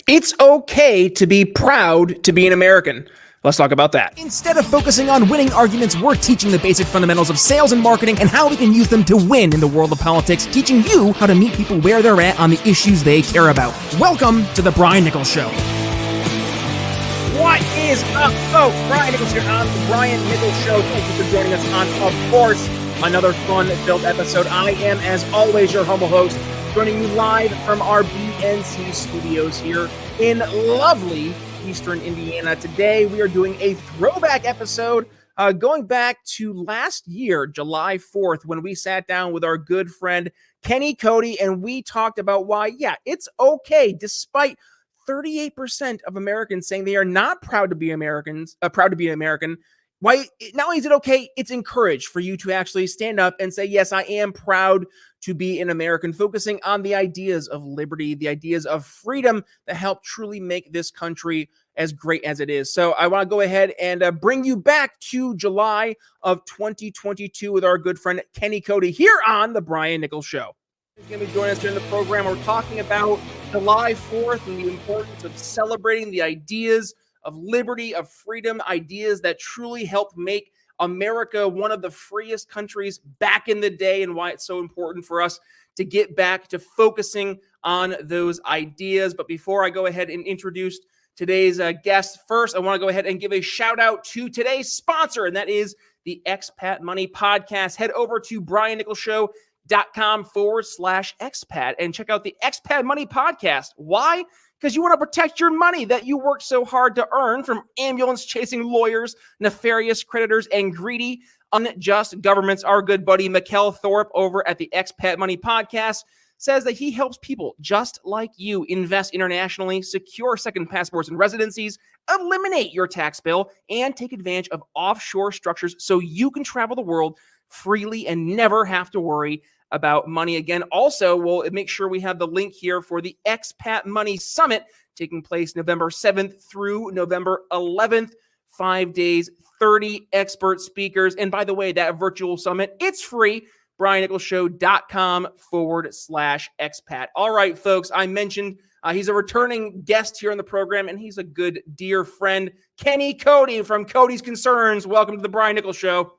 It's okay to be proud to be an American. Let's talk about that. Instead of focusing on winning arguments, we're teaching the basic fundamentals of sales and marketing and how we can use them to win in the world of politics, teaching you how to meet people where they're at on the issues they care about. Welcome to The Brian Nichols Show. What is up, folks? Brian Nichols here on The Brian Nichols Show. Thank you for joining us on, of course, another fun-filled episode. I am, as always, your humble host, joining you live from our BNC studios here in lovely Eastern Indiana. Today, we are doing a throwback episode going back to last year, July 4th, when we sat down with our good friend Kenny Cody, and we talked about why, it's okay, despite 38% of Americans saying they are not proud to be Americans, proud to be an American. Why, not only is it okay, it's encouraged for you to actually stand up and say, yes, I am proud to be an American, focusing on the ideas of liberty, the ideas of freedom that help truly make this country as great as it is. So I want to go ahead and bring you back to July of 2022 with our good friend Kenny Cody here on The Brian Nichols Show. He's going to be joining us during the program. We're talking about July 4th and the importance of celebrating the ideas of liberty, of freedom, ideas that truly helped make America one of the freest countries back in the day, and why it's so important for us to get back to focusing on those ideas. But before I go ahead and introduce today's guest, first, I want to go ahead and give a shout out to today's sponsor, and that is the Expat Money Podcast. Head over to briannicholsshow.com/expat and check out the Expat Money Podcast. Why? Because you want to protect your money that you worked so hard to earn from ambulance-chasing lawyers, nefarious creditors, and greedy, unjust governments. Our good buddy, Mikkel Thorpe, over at the Expat Money Podcast, says that he helps people just like you invest internationally, secure second passports and residencies, eliminate your tax bill, and take advantage of offshore structures so you can travel the world freely and never have to worry about money again. Also, we'll make sure we have the link here for the Expat Money Summit taking place November 7th through November 11th. 5 days, 30 expert speakers. And by the way, that virtual summit, it's free. briannicholsshow.com/expat. All right, folks, I mentioned he's a returning guest here on the program, and he's a good, dear friend, Kenny Cody from Cody's Concerns. Welcome to the Brian Nichols Show.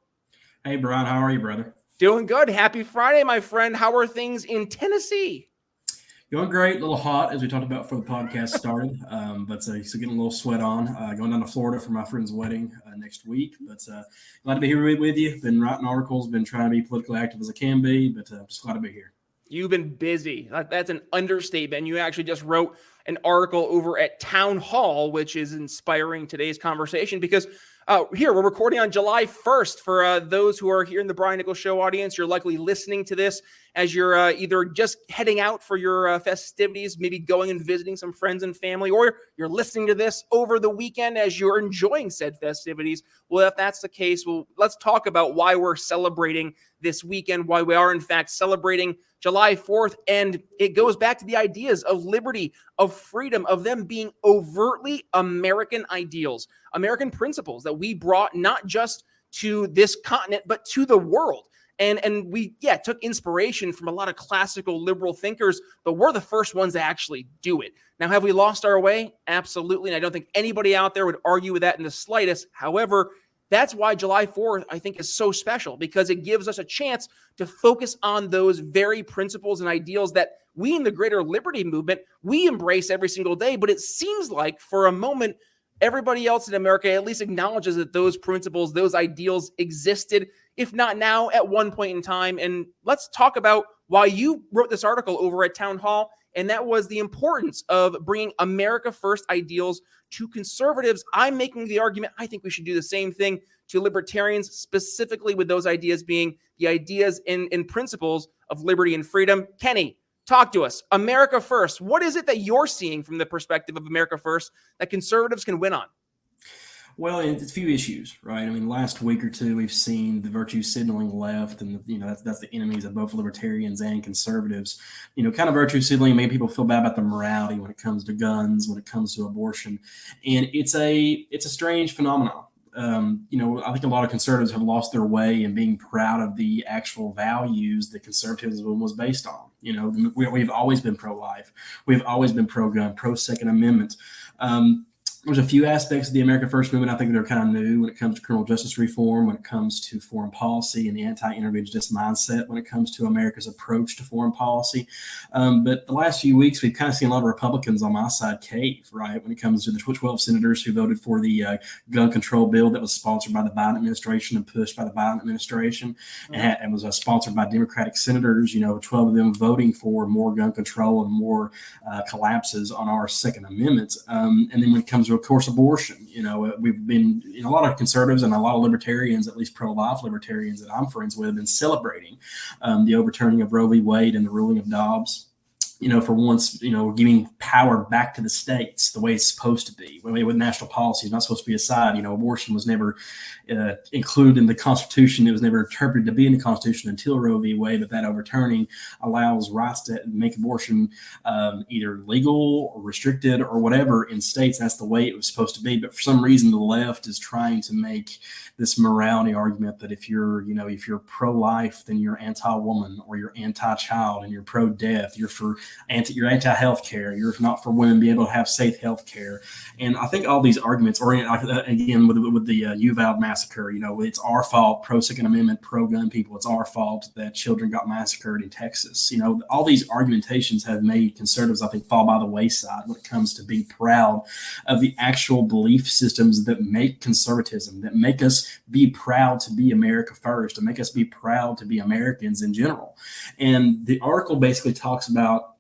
Hey, Brian, how are you, brother? Doing good. Happy Friday, my friend. How are things in Tennessee? Going great. A little hot, as we talked about before the podcast started, but so getting a little sweat on. Going down to Florida for my friend's wedding next week. But glad to be here with you. Been writing articles, been trying to be politically active as I can be, but just glad to be here. You've been busy. That's an understatement. You actually just wrote an article over at Town Hall, which is inspiring today's conversation because here, we're recording on July 1st. For those who are here in the Brian Nichols Show audience, you're likely listening to this as you're either just heading out for your festivities, maybe going and visiting some friends and family, or you're listening to this over the weekend as you're enjoying said festivities. Well, if that's the case, let's talk about why we're celebrating this weekend, why we are, in fact, celebrating July 4th. And it goes back to the ideas of liberty, of freedom, of them being overtly American ideals, American principles that we brought not just to this continent, but to the world. And we, took inspiration from a lot of classical liberal thinkers, but we're the first ones to actually do it. Now, have we lost our way? Absolutely. And I don't think anybody out there would argue with that in the slightest. However, that's why July 4th, I think, is so special, because it gives us a chance to focus on those very principles and ideals that we in the greater liberty movement, we embrace every single day. But it seems like for a moment, everybody else in America at least acknowledges that those principles, those ideals existed, if not now, at one point in time. And let's talk about why you wrote this article over at Town Hall, and that was the importance of bringing America First ideals to conservatives. I'm making the argument, I think we should do the same thing to libertarians, specifically with those ideas being the ideas and principles of liberty and freedom. Kenny, talk to us. America First. What is it that you're seeing from the perspective of America First that conservatives can win on? Well, it's a few issues, right? I mean, last week or two, we've seen the virtue signaling left, and that's the enemies of both libertarians and conservatives. Kind of virtue signaling, making people feel bad about the morality when it comes to guns, when it comes to abortion, and it's a strange phenomenon. I think a lot of conservatives have lost their way in being proud of the actual values that conservatism was based on. We've always been pro-life. We've always been pro-gun, pro-Second Amendment. There's a few aspects of the American First Movement I think that are kind of new when it comes to criminal justice reform, when it comes to foreign policy and the anti-interventionist mindset, when it comes to America's approach to foreign policy. But the last few weeks, we've kind of seen a lot of Republicans on my side cave, right, when it comes to the 12 senators who voted for the gun control bill that was sponsored by the Biden administration and pushed by the Biden administration, and was sponsored by Democratic senators, 12 of them voting for more gun control and more collapses on our Second Amendment. And then when it comes to, of course, abortion, we've been, a lot of conservatives and a lot of libertarians, at least pro-life libertarians that I'm friends with, have been celebrating the overturning of Roe v. Wade and the ruling of Dobbs. For once, giving power back to the states the way it's supposed to be. With national policy is not supposed to be a side. Abortion was never included in the Constitution. It was never interpreted to be in the Constitution until Roe v. Wade. But that overturning allows rights to make abortion either legal or restricted or whatever in states. That's the way it was supposed to be. But for some reason, the left is trying to make this morality argument that if you're pro-life, then you're anti-woman, or you're anti-child, and you're pro-death. You're anti-health care. You're not for women being able to have safe health care. And I think all these arguments, or again with the Uvalde massacre, it's our fault, pro-Second Amendment, pro-gun people. It's our fault that children got massacred in Texas. All these argumentations have made conservatives, I think, fall by the wayside when it comes to being proud of the actual belief systems that make conservatism, that make us be proud to be America first, and make us be proud to be Americans in general. And the article basically talks about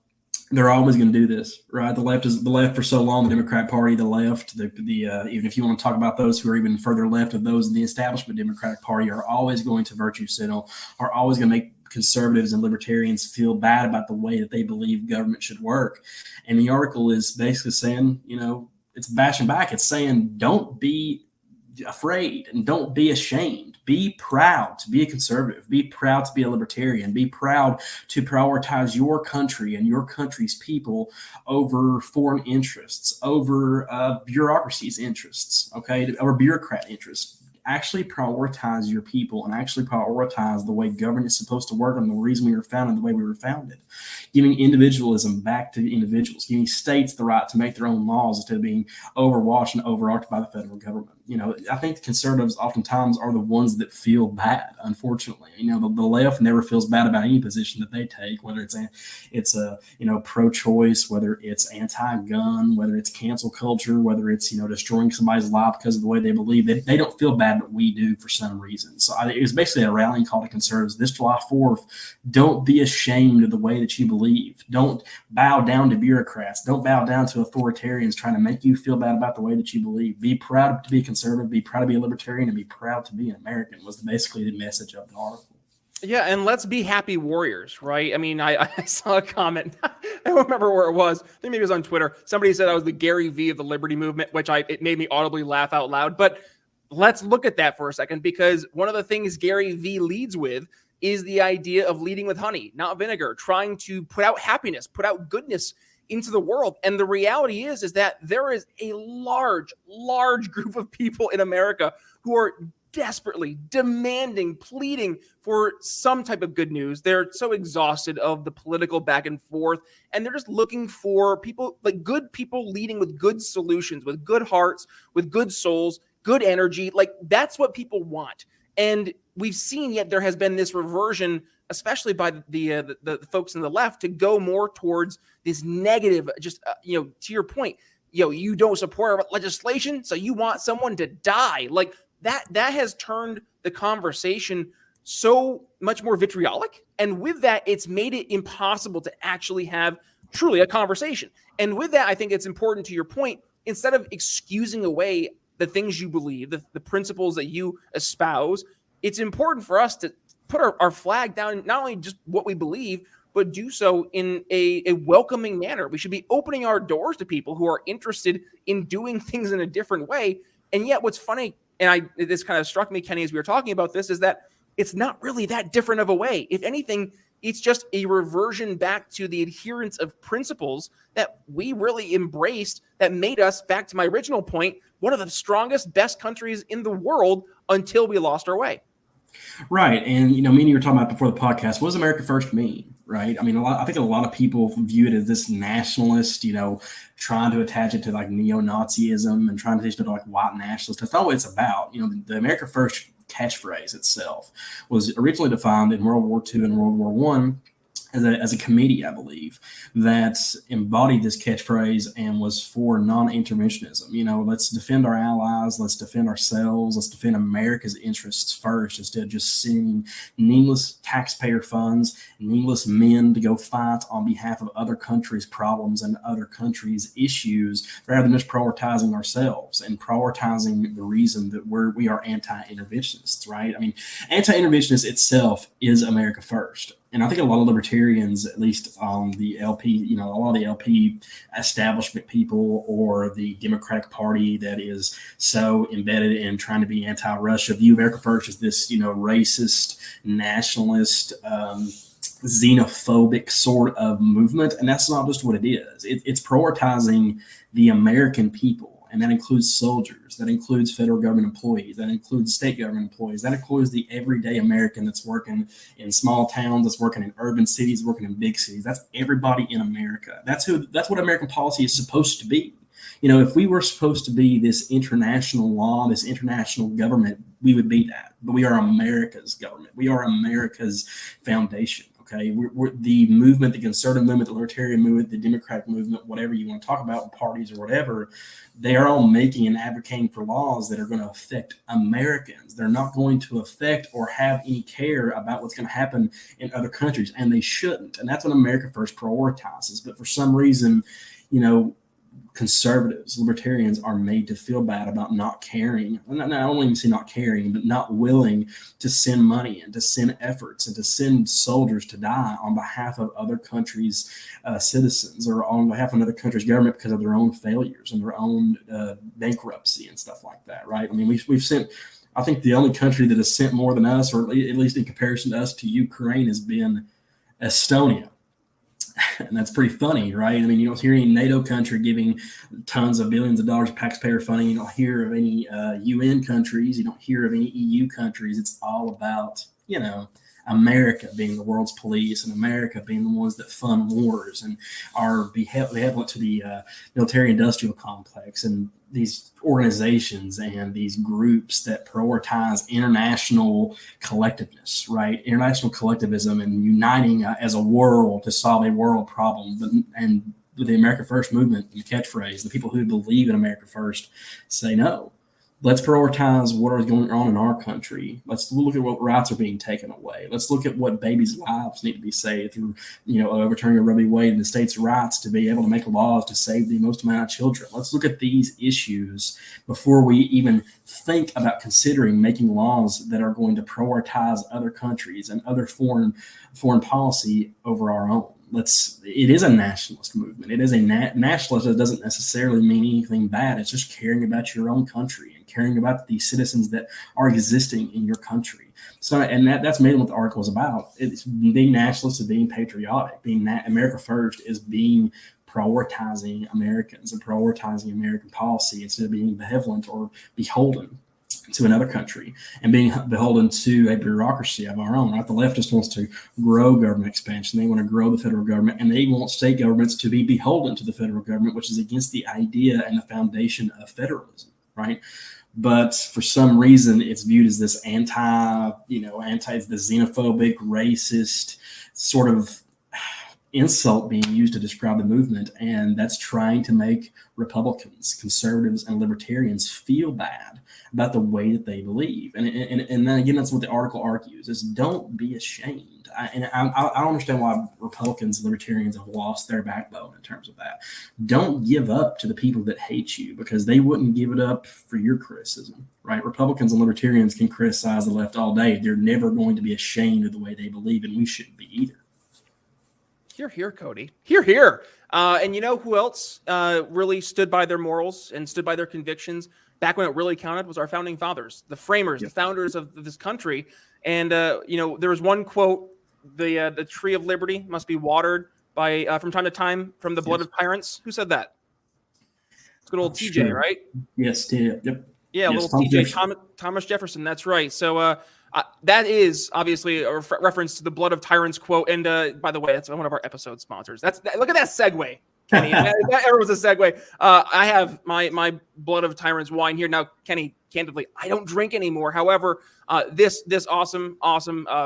they're always going to do this, right? The left for so long, the Democrat Party, the left, even if you want to talk about those who are even further left of those in the establishment Democratic Party, are always going to virtue signal, are always going to make conservatives and libertarians feel bad about the way that they believe government should work. And the article is basically saying, it's bashing back. It's saying, don't be afraid and don't be ashamed. Be proud to be a conservative. Be proud to be a libertarian. Be proud to prioritize your country and your country's people over foreign interests, over bureaucracy's interests, over bureaucrat interests. Actually prioritize your people and actually prioritize the way government is supposed to work and the reason we were founded the way we were founded. Giving individualism back to the individuals, giving states the right to make their own laws instead of being overwatched and overarched by the federal government. I think conservatives oftentimes are the ones that feel bad, unfortunately. The left never feels bad about any position that they take, whether it's pro-choice, whether it's anti-gun, whether it's cancel culture, whether it's, destroying somebody's life because of the way they believe. They don't feel bad, but we do for some reason. So it was basically a rallying call to conservatives this July 4th. Don't be ashamed of the way that you believe. Don't bow down to bureaucrats. Don't bow down to authoritarians trying to make you feel bad about the way that you believe. Be proud to be conservative, be proud to be a libertarian, and be proud to be an American was basically the message of the article. Yeah, and let's be happy warriors, right? I mean, I saw a comment. I don't remember where it was. I think maybe it was on Twitter. Somebody said I was the Gary V of the Liberty Movement, which it made me audibly laugh out loud. But let's look at that for a second, because one of the things Gary V leads with is the idea of leading with honey, not vinegar, trying to put out happiness, put out goodness into the world. And the reality is that there is a large group of people in America who are desperately demanding, pleading for some type of good news. They're so exhausted of the political back and forth, and they're just looking for people, like good people leading with good solutions, with good hearts, with good souls, good energy. Like that's what people want. And we've seen yet there has been this reversion, especially by the folks on the left, to go more towards this negative, just, to your point, you don't support legislation, so you want someone to die. Like that has turned the conversation so much more vitriolic. And with that, it's made it impossible to actually have truly a conversation. And with that, I think it's important, to your point, instead of excusing away the things you believe, the principles that you espouse, it's important for us to put our flag down, not only just what we believe, but do so in a welcoming manner. We should be opening our doors to people who are interested in doing things in a different way. And yet what's funny, and this kind of struck me, Kenny, as we were talking about this, is that it's not really that different of a way. If anything, It's just a reversion back to the adherence of principles that we really embraced that made us, back to my original point, one of the strongest, best countries in the world until we lost our way. Right. And, me and you were talking about before the podcast, what does America First mean? Right. I mean, I think a lot of people view it as this nationalist, trying to attach it to like neo-Nazism and trying to attach it to like white nationalists. That's not what it's about. The America First catchphrase itself was originally defined in World War II and World War One as a committee, I believe, that embodied this catchphrase and was for non-interventionism. Let's defend our allies, let's defend ourselves, let's defend America's interests first, instead of just sending needless taxpayer funds, needless men to go fight on behalf of other countries' problems and other countries' issues, rather than just prioritizing ourselves and prioritizing the reason that we are anti-interventionists, right? I mean, anti-interventionist itself is America First. And I think a lot of libertarians, at least the LP, a lot of the LP establishment people or the Democratic Party that is so embedded in trying to be anti-Russia, view America First as this, racist, nationalist, xenophobic sort of movement. And that's not just what it is. It's prioritizing the American people. And that includes soldiers, that includes federal government employees, that includes state government employees, that includes the everyday American that's working in small towns, that's working in urban cities, working in big cities. That's everybody in America. That's what American policy is supposed to be. If we were supposed to be this international law, this international government, we would be that. But we are America's government. We are America's foundation. Okay, we're the movement, the conservative movement, the libertarian movement, the Democratic movement, whatever you want to talk about, parties or whatever, they are all making and advocating for laws that are going to affect Americans. They're not going to affect or have any care about what's going to happen in other countries, and they shouldn't. And that's what America First prioritizes. But for some reason, conservatives, libertarians are made to feel bad about not caring. I don't even say not caring, but not willing to send money and to send efforts and to send soldiers to die on behalf of other countries' citizens or on behalf of another country's government because of their own failures and their own bankruptcy and stuff like that, right? I mean, we've sent, I think the only country that has sent more than us, or at least in comparison to us, to Ukraine has been Estonia. And that's pretty funny, right? I mean, you don't hear any NATO country giving tons of billions of dollars of taxpayer funding. You don't hear of any UN countries. You don't hear of any EU countries. It's all about, America being the world's police and America being the ones that fund wars and are benevolent to the military-industrial complex and these organizations and these groups that prioritize international collectiveness, right? International collectivism and uniting as a world to solve a world problem. And with the America First movement, the catchphrase, the people who believe in America First say no. Let's prioritize what is going on in our country. Let's look at what rights are being taken away. Let's look at what babies' lives need to be saved through, overturning Roe v. Wade and the state's rights to be able to make laws to save the most amount of children. Let's look at these issues before we even think about considering making laws that are going to prioritize other countries and other foreign policy over our own. It is a nationalist movement. It is a nationalist that doesn't necessarily mean anything bad. It's just caring about your own country and caring about the citizens that are existing in your country. So, and that's mainly what the article is about. It's being nationalist and being patriotic. America First is being prioritizing Americans and prioritizing American policy instead of being benevolent or beholden to another country and being beholden to a bureaucracy of our own. Right? The leftist wants to grow government expansion. They want to grow the federal government, and they want state governments to be beholden to the federal government, which is against the idea and the foundation of federalism, right? But for some reason, it's viewed as this it's the xenophobic, racist sort of insult being used to describe the movement, and that's trying to make Republicans, conservatives, and libertarians feel bad about the way that they believe. And then again, that's what the article argues: is don't be ashamed. I don't understand why Republicans and libertarians have lost their backbone in terms of that. Don't give up to the people that hate you, because they wouldn't give it up for your criticism, right? Republicans and libertarians can criticize the left all day. They're never going to be ashamed of the way they believe, and we shouldn't be either. Hear, hear, Cody. Hear, hear. And you know who else really stood by their morals and stood by their convictions back when it really counted? Was our founding fathers, the framers, the founders of this country. And, there was one quote the tree of liberty must be watered by from time to time from the blood of tyrants. Who said that? It's good old TJ, Sure. right? Yes, yep. Yeah, Yes, little TJ, Thomas Jefferson. That's right. So that is obviously a reference to the blood of tyrants quote. And by the way, that's one of our episode sponsors. Look at that segue, Kenny. that ever was a segue. I have my blood of tyrants wine here now, Kenny. Candidly, I don't drink anymore. However, this awesome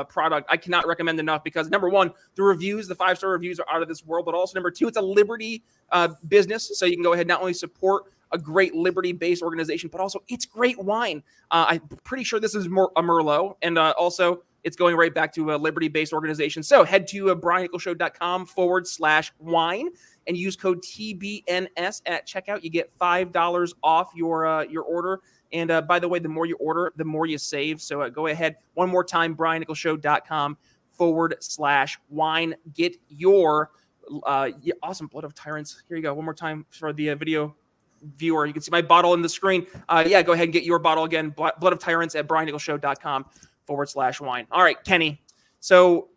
product I cannot recommend enough because number one, the reviews, the 5-star reviews are out of this world, but also number two, it's a liberty business, so you can go ahead and not only support a great liberty-based organization, but also it's great wine. I'm pretty sure this is more a Merlot, and also it's going right back to a liberty-based organization. So head to briannicholsshow.com/wine and use code TBNS at checkout. You get $5 off your order. And by the way, the more you order, the more you save. So go ahead one more time, briannicholsshow.com/wine. Get your awesome blood of tyrants. Here you go. One more time for the video viewer. You can see my bottle in the screen. Go ahead and get your bottle again. Blood of tyrants at briannicholsshow.com/wine. All right, Kenny. So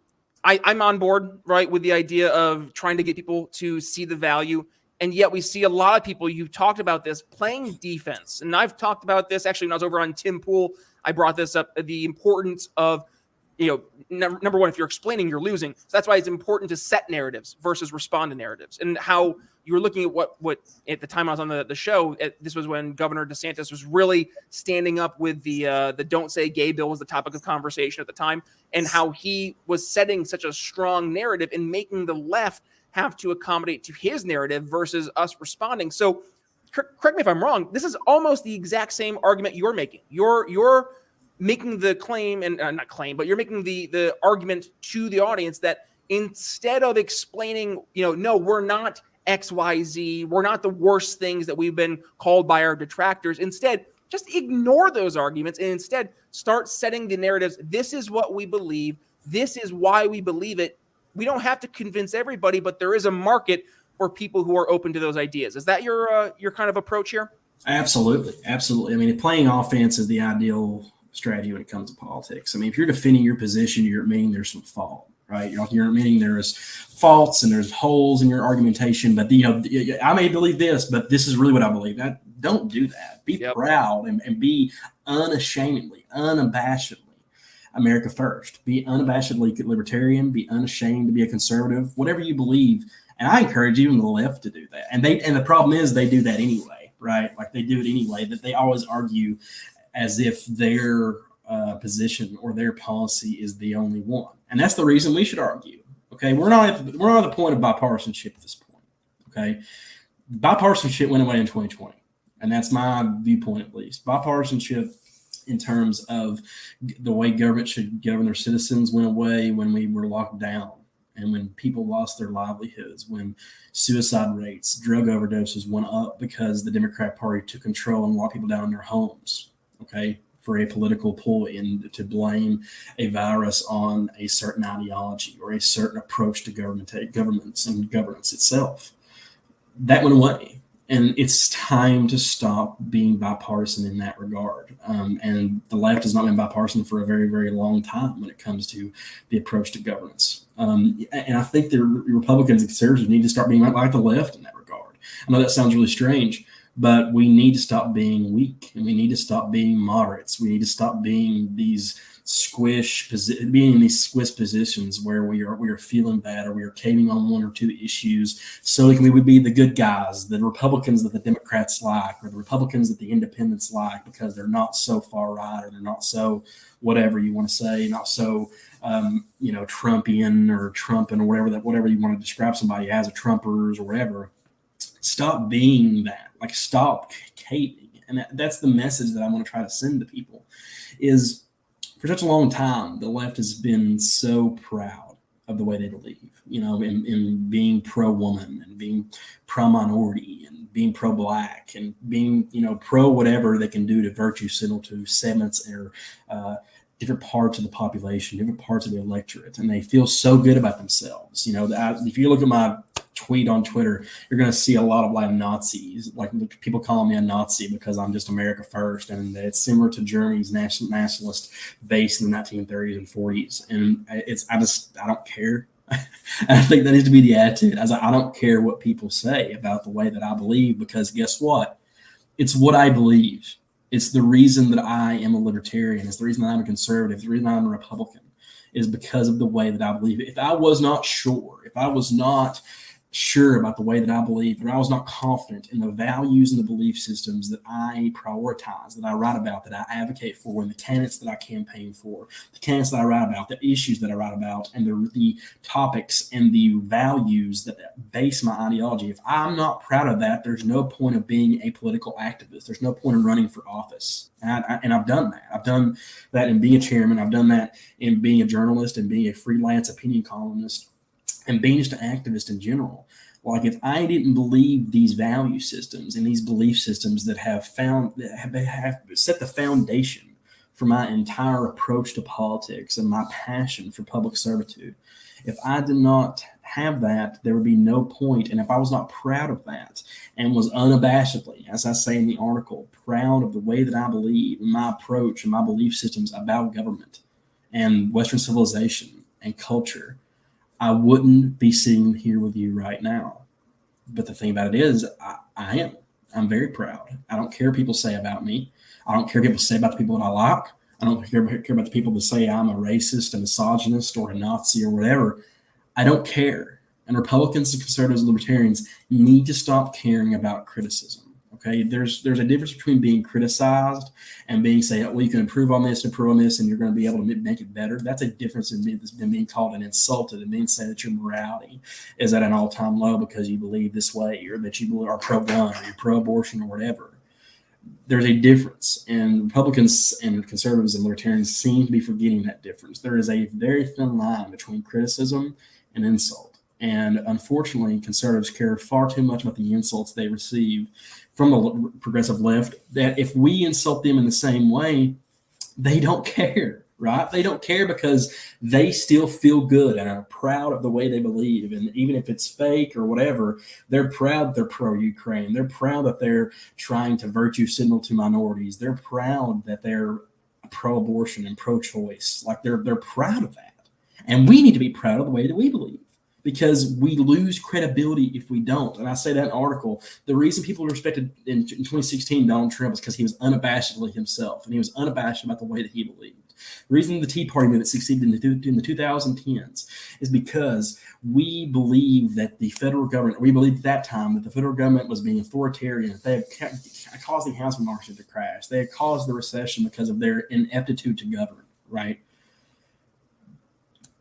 I'm on board, right, with the idea of trying to get people to see the value. And yet we see a lot of people, you talked about this, playing defense. And I've talked about this actually when I was over on Tim Pool. I brought this up, the importance of, number one, if you're explaining, you're losing. So that's why it's important to set narratives versus respond to narratives. And how you were looking at what at the time I was on the show, this was when Governor DeSantis was really standing up with the Don't Say Gay bill was the topic of conversation at the time, and how he was setting such a strong narrative and making the left have to accommodate to his narrative versus us responding. So correct me if I'm wrong. This is almost the exact same argument you're making. You're making the claim, and not claim, but you're making the argument to the audience that instead of explaining, no, we're not XYZ, we're not the worst things that we've been called by our detractors. Instead, just ignore those arguments and instead start setting the narratives. This is what we believe. This is why we believe it. We don't have to convince everybody, but there is a market for people who are open to those ideas. Is that your kind of approach here? Absolutely. I mean, playing offense is the ideal strategy when it comes to politics. I mean, if you're defending your position, you're admitting there's some fault, right? You're admitting there's faults and there's holes in your argumentation. But I may believe this, but this is really what I believe. Don't do that. Be proud and be unabashedly America first. Be unabashedly libertarian. Be unashamed to be a conservative. Whatever you believe, and I encourage even the left to do that. And the problem is they do that anyway, right? Like they do it anyway. That they always argue as if their position or their policy is the only one, and that's the reason we should argue. Okay, we're not at the point of bipartisanship at this point. Okay, bipartisanship went away in 2020, and that's my viewpoint at least. Bipartisanship in terms of the way government should govern their citizens went away when we were locked down and when people lost their livelihoods, when suicide rates, drug overdoses went up because the Democrat Party took control and locked people down in their homes, okay, for a political ploy and to blame a virus on a certain ideology or a certain approach to governments and governance itself. That went away. And it's time to stop being bipartisan in that regard. And the left has not been bipartisan for a very, very long time when it comes to the approach to governance. And I think the Republicans and conservatives need to start being like the left in that regard. I know that sounds really strange, but we need to stop being weak and we need to stop being moderates. We need to stop being these squish positions where we are feeling bad or we are caving on one or two issues so we would be the good guys, the Republicans that the Democrats like, or the Republicans that the independents like, because they're not so far right or they're not so whatever you want to say, not so Trumpian or Trumpin or whatever you want to describe somebody as, a Trumpers or whatever. Stop being that. Like, stop caving. And that's the message that I want to try to send to people is, for such a long time, the left has been so proud of the way they believe, in being pro-woman and being pro-minority and being pro-black and being, pro whatever they can do to virtue signal to segments or different parts of the population, different parts of the electorate. And they feel so good about themselves. If you look at my tweet on Twitter, you're going to see a lot of like Nazis, like people calling me a Nazi because I'm just America first, and it's similar to Germany's nationalist base in the 1930s and 40s. And I don't care. I think that needs to be the attitude. I don't care what people say about the way that I believe, because guess what? It's what I believe. It's the reason that I am a libertarian. It's the reason that I'm a conservative. It's the reason I'm a Republican, is because of the way that I believe. If I was not sure about the way that I believe, or I was not confident in the values and the belief systems that I prioritize, that I write about, that I advocate for, and the tenets that I campaign for, the tenets that I write about, the issues that I write about, and the topics and the values that base my ideology, if I'm not proud of that, there's no point of being a political activist. There's no point in running for office. And I've done that. I've done that in being a chairman. I've done that in being a journalist and being a freelance opinion columnist and being just an activist in general. Like, if I didn't believe these value systems and these belief systems that have set the foundation for my entire approach to politics and my passion for public servitude, if I did not have that, there would be no point. And if I was not proud of that and was unabashedly, as I say in the article, proud of the way that I believe and my approach and my belief systems about government and Western civilization and culture, I wouldn't be sitting here with you right now. But the thing about it is, I am. I'm very proud. I don't care what people say about me. I don't care what people say about the people that I like. I don't care about the people that say I'm a racist, a misogynist, or a Nazi or whatever. I don't care. And Republicans and conservatives and libertarians need to stop caring about criticism. Okay, there's a difference between being criticized and being say, well, you can improve on this, and you're going to be able to make it better. That's a difference in being called and insulted and being said that your morality is at an all-time low because you believe this way, or that you are pro-gun, or you're pro-abortion, or whatever. There's a difference, and Republicans and conservatives and libertarians seem to be forgetting that difference. There is a very thin line between criticism and insult. And unfortunately, conservatives care far too much about the insults they receive from the progressive left, that if we insult them in the same way, they don't care, right? They don't care because they still feel good and are proud of the way they believe. And even if it's fake or whatever, they're proud they're pro-Ukraine. They're proud that they're trying to virtue signal to minorities. They're proud that they're pro-abortion and pro-choice. Like, they're proud of that. And we need to be proud of the way that we believe, because we lose credibility if we don't. And I say that in an article. The reason people respected in 2016 Donald Trump is because he was unabashedly himself, and he was unabashed about the way that he believed. The reason the Tea Party movement succeeded in the 2010s is because we believe that the federal government, we believed at that time that the federal government was being authoritarian, that they had caused the housing market to crash. They had caused the recession because of their ineptitude to govern, right?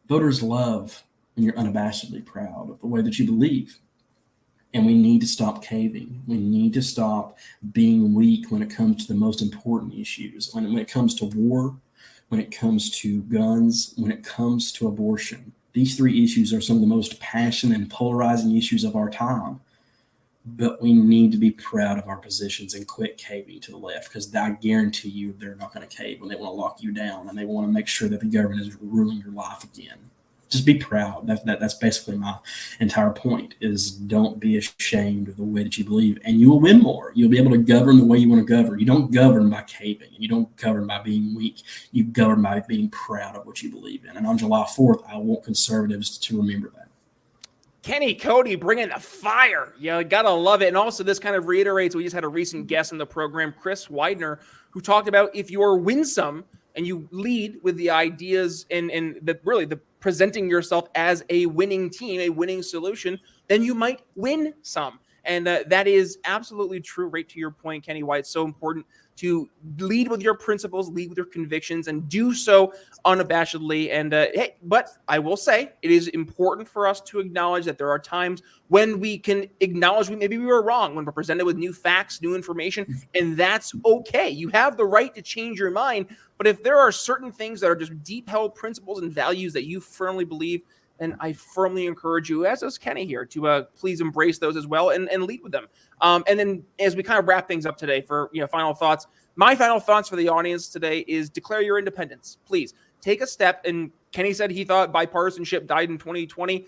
Voters love when you're unabashedly proud of the way that you believe. And we need to stop caving. We need to stop being weak when it comes to the most important issues. When it comes to war, when it comes to guns, when it comes to abortion. These three issues are some of the most passionate and polarizing issues of our time. But we need to be proud of our positions and quit caving to the left, because I guarantee you they're not going to cave when they want to lock you down and they want to make sure that the government is ruling your life again. Just be proud. That's basically my entire point, is don't be ashamed of the way that you believe, and you will win more. You'll be able to govern the way you want to govern. You don't govern by caving, and you don't govern by being weak. You govern by being proud of what you believe in. And on July 4th, I want conservatives to remember that. Kenny Cody bringing the fire. You gotta love it. And also, this kind of reiterates, we just had a recent guest on the program, Chris Widener, who talked about if you're winsome and you lead with the ideas and the presenting yourself as a winning team, a winning solution, then you might win some. And that is absolutely true. Right to your point, Kenny, why it's so important to lead with your principles, lead with your convictions, and do so unabashedly. And hey, but I will say it is important for us to acknowledge that there are times when we can acknowledge maybe we were wrong, when we're presented with new facts, new information, and that's okay. You have the right to change your mind. But if there are certain things that are just deep held principles and values that you firmly believe, and I firmly encourage you, as does Kenny here, to please embrace those as well and lead with them. And then as we kind of wrap things up today for final thoughts, my final thoughts for the audience today is declare your independence. Please take a step. And Kenny said he thought bipartisanship died in 2020.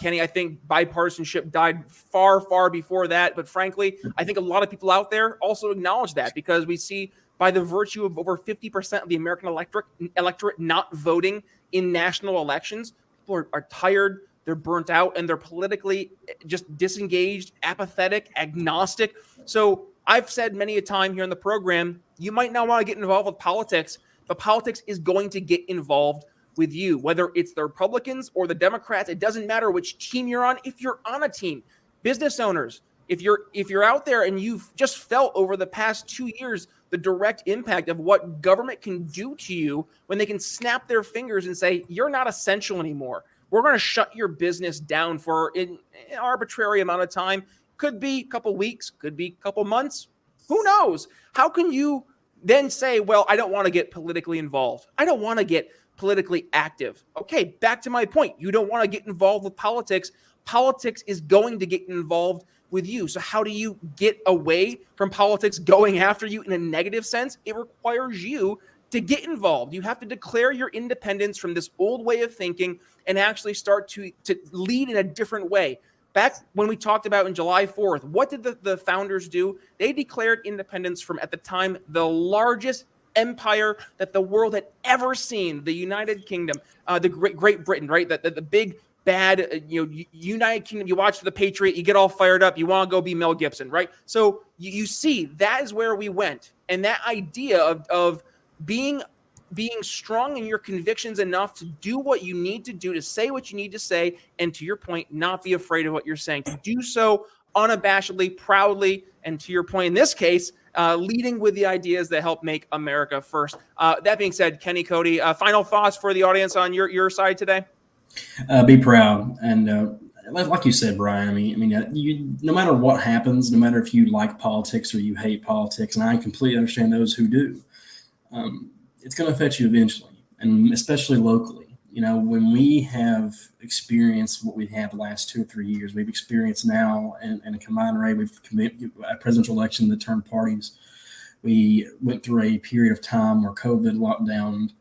Kenny, I think bipartisanship died far, far before that. But frankly, I think a lot of people out there also acknowledge that, because we see, by the virtue of over 50% of the American electorate not voting in national elections, people are tired, they're burnt out, and they're politically just disengaged, apathetic, agnostic. So I've said many a time here on the program, you might not want to get involved with politics, but politics is going to get involved with you, whether it's the Republicans or the Democrats. It doesn't matter which team you're on. If you're on a team, business owners, if you're out there and you've just felt over the past 2 years the direct impact of what government can do to you when they can snap their fingers and say, you're not essential anymore. We're going to shut your business down for an arbitrary amount of time. Could be a couple weeks, could be a couple months. Who knows? How can you then say, well, I don't want to get politically involved. I don't want to get politically active. Okay, back to my point. You don't want to get involved with politics. Politics is going to get involved with you. So how do you get away from politics going after you in a negative sense? It requires you to get involved. You have to declare your independence from this old way of thinking and actually start to lead in a different way. Back when we talked about in July 4th, what did the founders do? They declared independence from, at the time, the largest empire that the world had ever seen, the United Kingdom, the Great Britain, right? The big bad, United Kingdom. You watch The Patriot, you get all fired up. You want to go be Mel Gibson, right? So you see, that is where we went. And that idea of being strong in your convictions enough to do what you need to do, to say what you need to say, and to your point, not be afraid of what you're saying, to do so unabashedly, proudly, and to your point in this case, leading with the ideas that help make America first. That being said, Kenny Cody, final thoughts for the audience on your side today? Be proud. And like you said, Brian, you, no matter what happens, no matter if you like politics or you hate politics, and I completely understand those who do, it's going to affect you eventually, and especially locally. When we have experienced what we have the last 2 or 3 years, we've experienced now in a combined array, we've committed a presidential election that turned parties. We went through a period of time where COVID locked down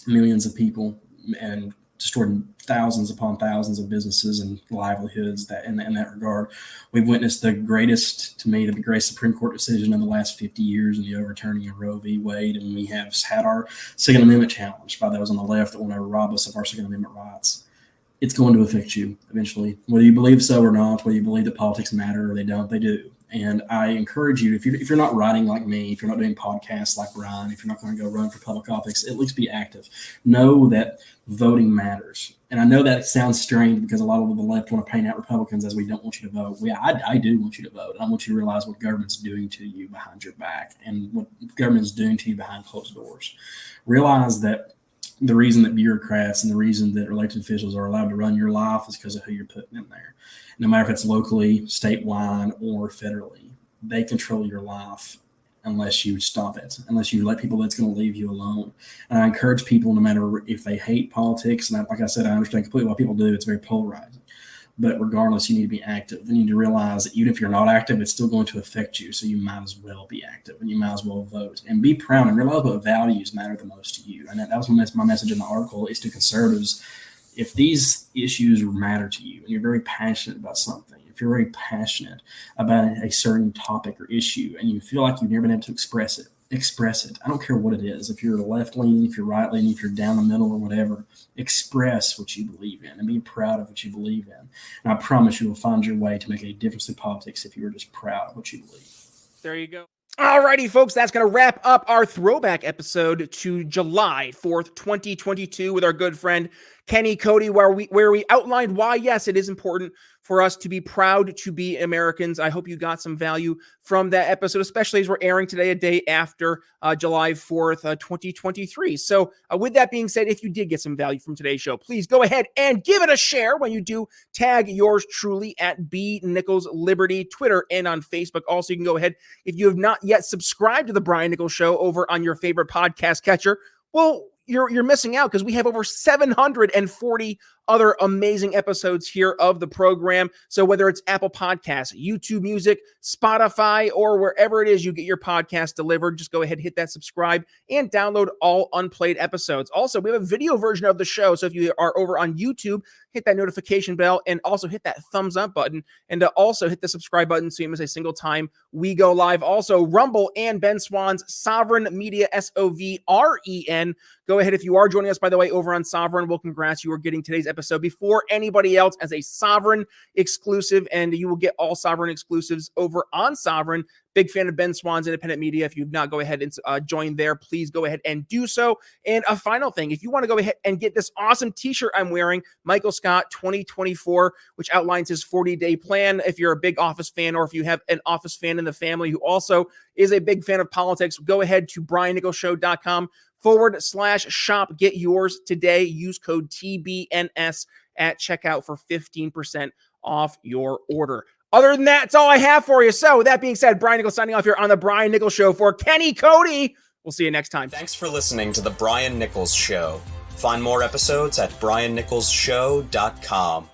millions of people and destroyed thousands upon thousands of businesses and livelihoods. That in that regard, we've witnessed the greatest Supreme Court decision in the last 50 years in the overturning of Roe v. Wade, and we have had our Second Amendment challenged by those on the left that want to rob us of our Second Amendment rights. It's going to affect you eventually, whether you believe so or not, whether you believe that politics matter or they don't, they do. And I encourage you, if you're not writing like me, if you're not doing podcasts like Brian, if you're not going to go run for public office, at least be active. Know that voting matters. And I know that sounds strange because a lot of the left want to paint out Republicans as we don't want you to vote. Yeah, I do want you to vote. I want you to realize what government's doing to you behind your back and what government's doing to you behind closed doors. Realize that the reason that bureaucrats and the reason that elected officials are allowed to run your life is because of who you're putting in there. No matter if it's locally, statewide, or federally, they control your life unless you stop it, unless you let people that's going to leave you alone. And I encourage people, no matter if they hate politics, and like I said, I understand completely why people do, it's very polarizing. But regardless, you need to be active. You need to realize that even if you're not active, it's still going to affect you. So you might as well be active and you might as well vote and be proud and realize what values matter the most to you. And that was my message in the article is to conservatives. If these issues matter to you and you're very passionate about something, if you're very passionate about a certain topic or issue and you feel like you've never been able to express it. I don't care what it is. If you're left leaning, if you're right leaning, if you're down the middle or whatever, express what you believe in and be proud of what you believe in. And I promise you will find your way to make a difference in politics if you are just proud of what you believe. There you go. Alrighty, folks, that's going to wrap up our throwback episode to July 4th, 2022 with our good friend Kenny Cody, where we outlined why, yes, it is important for us to be proud to be Americans. I hope you got some value from that episode, especially as we're airing today, a day after July 4th, 2023. So with that being said, if you did get some value from today's show, please go ahead and give it a share. When you do, tag yours truly at B Nichols Liberty, Twitter, and on Facebook. Also, you can go ahead, if you have not yet subscribed to the Brian Nichols Show over on your favorite podcast catcher, well, you're missing out because we have over 740 other amazing episodes here of the program. So whether it's Apple Podcasts, YouTube Music, Spotify, or wherever it is you get your podcast delivered, just go ahead, hit that subscribe, and download all unplayed episodes. Also, we have a video version of the show. So if you are over on YouTube, hit that notification bell and also hit that thumbs up button, and also hit the subscribe button so you miss a single time we go live. Also, Rumble and Ben Swann's Sovereign Media, SOVREN. Go ahead, if you are joining us, by the way, over on Sovereign, well, congrats. You are getting today's episode before anybody else as a Sovereign exclusive, and you will get all Sovereign exclusives over on Sovereign. Big fan of Ben Swann's independent media. If you've not, go ahead and join there. Please go ahead and do so. And a final thing, if you want to go ahead and get this awesome t-shirt I'm wearing, Michael Scott 2024, which outlines his 40-day plan. If you're a big Office fan, or if you have an Office fan in the family who also is a big fan of politics, go ahead to briannicholsshow.com/shop. Get yours today. Use code TBNS at checkout for 15% off your order. Other than that, that's all I have for you. So with that being said, Brian Nichols signing off here on the Brian Nichols Show for Kenny Cody. We'll see you next time. Thanks for listening to the Brian Nichols Show. Find more episodes at briannicholsshow.com.